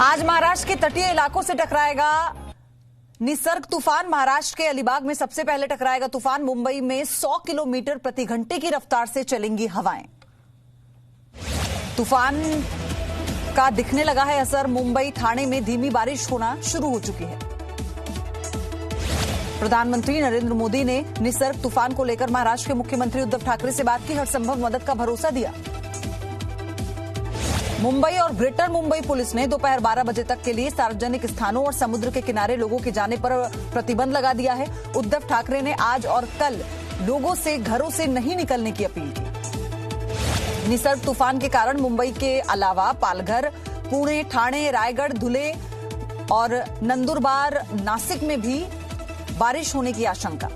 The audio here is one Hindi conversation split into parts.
आज महाराष्ट्र के तटीय इलाकों से टकराएगा निसर्ग तूफान। महाराष्ट्र के अलीबाग में सबसे पहले टकराएगा तूफान। मुंबई में 100 किलोमीटर प्रति घंटे की रफ्तार से चलेंगी हवाएं। तूफान का दिखने लगा है असर। मुंबई ठाणे में धीमी बारिश होना शुरू हो चुकी है। प्रधानमंत्री नरेंद्र मोदी ने निसर्ग तूफान को लेकर महाराष्ट्र के मुख्यमंत्री उद्धव ठाकरे से बात की। हर संभव मदद का भरोसा दिया। मुंबई और ग्रेटर मुंबई पुलिस ने दोपहर 12 बजे तक के लिए सार्वजनिक स्थानों और समुद्र के किनारे लोगों के जाने पर प्रतिबंध लगा दिया है। उद्धव ठाकरे ने आज और कल लोगों से घरों से नहीं निकलने की अपील की। निसर्ग तूफान के कारण मुंबई के अलावा पालघर, पुणे, ठाणे, रायगढ़, धुले और नंदुरबार, नासिक में भी बारिश होने की आशंका।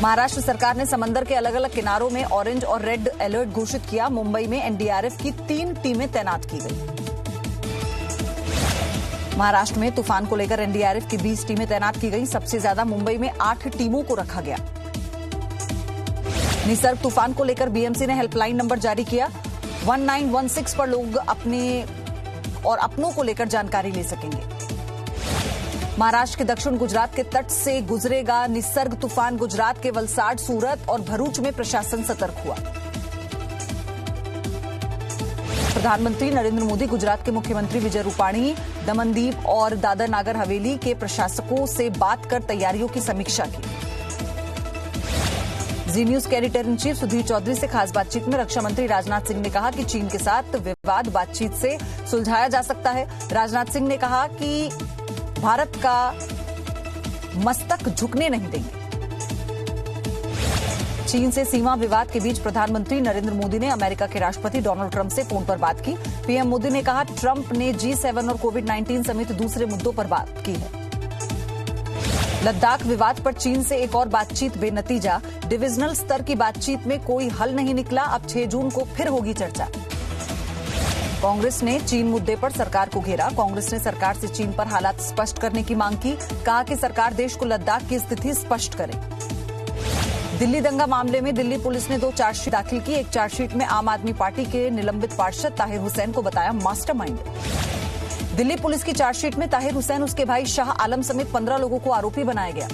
महाराष्ट्र सरकार ने समंदर के अलग अलग किनारों में ऑरेंज और रेड अलर्ट घोषित किया। मुंबई में एनडीआरएफ की 3 टीमें तैनात की गई। महाराष्ट्र में तूफान को लेकर एनडीआरएफ की 20 टीमें तैनात की गई। सबसे ज्यादा मुंबई में 8 टीमों को रखा गया। निसर्ग तूफान को लेकर बीएमसी ने हेल्पलाइन नंबर जारी किया। 1916 पर लोग अपने और अपनों को लेकर जानकारी ले सकेंगे। महाराष्ट्र के दक्षिण गुजरात के तट से गुजरेगा निसर्ग तूफान। गुजरात के वलसाड, सूरत और भरूच में प्रशासन सतर्क हुआ। प्रधानमंत्री नरेंद्र मोदी गुजरात के मुख्यमंत्री विजय रूपाणी, दमनदीव और दादर नागर हवेली के प्रशासकों से बात कर तैयारियों की समीक्षा की। जी न्यूज के editor in chief Sudhir Chaudhary से खास बातचीत में रक्षा मंत्री राजनाथ सिंह ने कहा कि चीन के साथ विवाद बातचीत से सुलझाया जा सकता है। राजनाथ सिंह ने कहा कि भारत का मस्तक झुकने नहीं देंगे। चीन से सीमा विवाद के बीच प्रधानमंत्री नरेंद्र मोदी ने अमेरिका के राष्ट्रपति डोनाल्ड ट्रंप से फोन पर बात की। पीएम मोदी ने कहा ट्रंप ने G7 और कोविड-19 समेत दूसरे मुद्दों पर बात की है। लद्दाख विवाद पर चीन से एक और बातचीत बेनतीजा। डिविजनल स्तर की बातचीत में कोई हल नहीं निकला। अब 6 जून को फिर होगी चर्चा। कांग्रेस ने चीन मुद्दे पर सरकार को घेरा। कांग्रेस ने सरकार से चीन पर हालात स्पष्ट करने की मांग की। कहा कि सरकार देश को लद्दाख की स्थिति स्पष्ट करे। दिल्ली दंगा मामले में दिल्ली पुलिस ने 2 चार्जशीट दाखिल की। एक चार्जशीट में आम आदमी पार्टी के निलंबित पार्षद ताहिर हुसैन को बताया मास्टरमाइंड। दिल्ली पुलिस की चार्जशीट में ताहिर हुसैन, उसके भाई शाह आलम समेत 15 लोगों को आरोपी बनाया गया।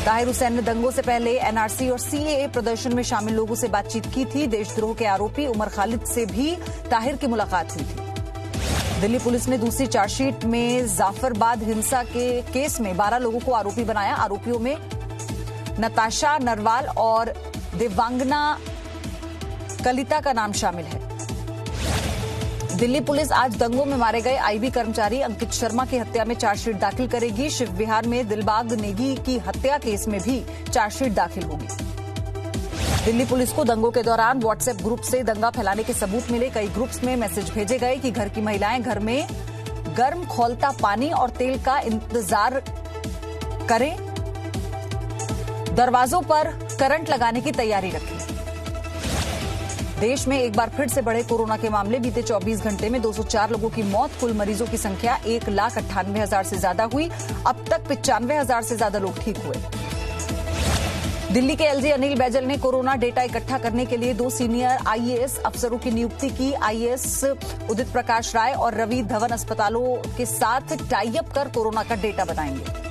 ताहिर हुसैन ने दंगों से पहले एनआरसी और सीएए प्रदर्शन में शामिल लोगों से बातचीत की थी। देशद्रोह के आरोपी उमर खालिद से भी ताहिर की मुलाकात हुई थी। दिल्ली पुलिस ने दूसरी चार्जशीट में जाफराबाद हिंसा के केस में 12 लोगों को आरोपी बनाया। आरोपियों में नताशा नरवाल और देवांगना कलिता का नाम शामिल है। दिल्ली पुलिस आज दंगों में मारे गए आईबी कर्मचारी अंकित शर्मा की हत्या में चार्जशीट दाखिल करेगी। शिव विहार में दिलबाग नेगी की हत्या केस में भी चार्जशीट दाखिल होगी। दिल्ली पुलिस को दंगों के दौरान व्हाट्सएप ग्रुप से दंगा फैलाने के सबूत मिले। कई ग्रुप्स में मैसेज भेजे गए कि घर की महिलाएं घर में गर्म खौलता पानी और तेल का इंतजार करें, दरवाजों पर करंट लगाने की तैयारी रखें। देश में एक बार फिर से बढ़े कोरोना के मामले। बीते 24 घंटे में 204 लोगों की मौत। कुल मरीजों की संख्या 1,98,000 से ज्यादा हुई। अब तक 95,000 से ज्यादा लोग ठीक हुए। दिल्ली के एलजी अनिल बैजल ने कोरोना डेटा इकट्ठा करने के लिए 2 सीनियर आईएएस अफसरों की नियुक्ति की। आईएएस उदित प्रकाश राय और रवि धवन अस्पतालों के साथ टाई अप कर कोरोना का डेटा बनाएंगे।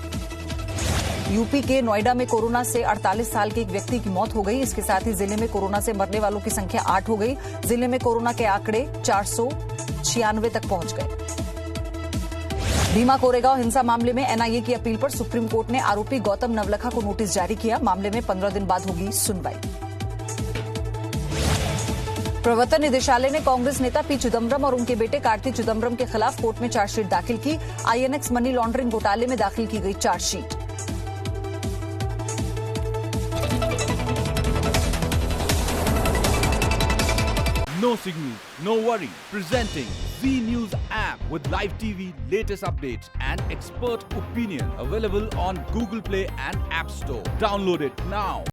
यूपी के नोएडा में कोरोना से 48 साल के एक व्यक्ति की मौत हो गई। इसके साथ ही जिले में कोरोना से मरने वालों की संख्या 8 हो गई। जिले में कोरोना के आंकड़े 496 तक पहुंच गए। भीमा कोरेगांव हिंसा मामले में एनआईए की अपील पर सुप्रीम कोर्ट ने आरोपी गौतम नवलखा को नोटिस जारी किया। मामले में 15 दिन बाद होगी सुनवाई। प्रवर्तन निदेशालय ने कांग्रेस नेता पी चिदम्बरम और उनके बेटे कार्ति चिदम्बरम के खिलाफ कोर्ट में चार्जशीट दाखिल की। आईएनएक्स मनी लॉन्ड्रिंग घोटाले में दाखिल की गई chargesheet. No signal, no worry. Presenting Z News app with live TV, latest updates and expert opinion. Available on Google Play and App Store. Download it now.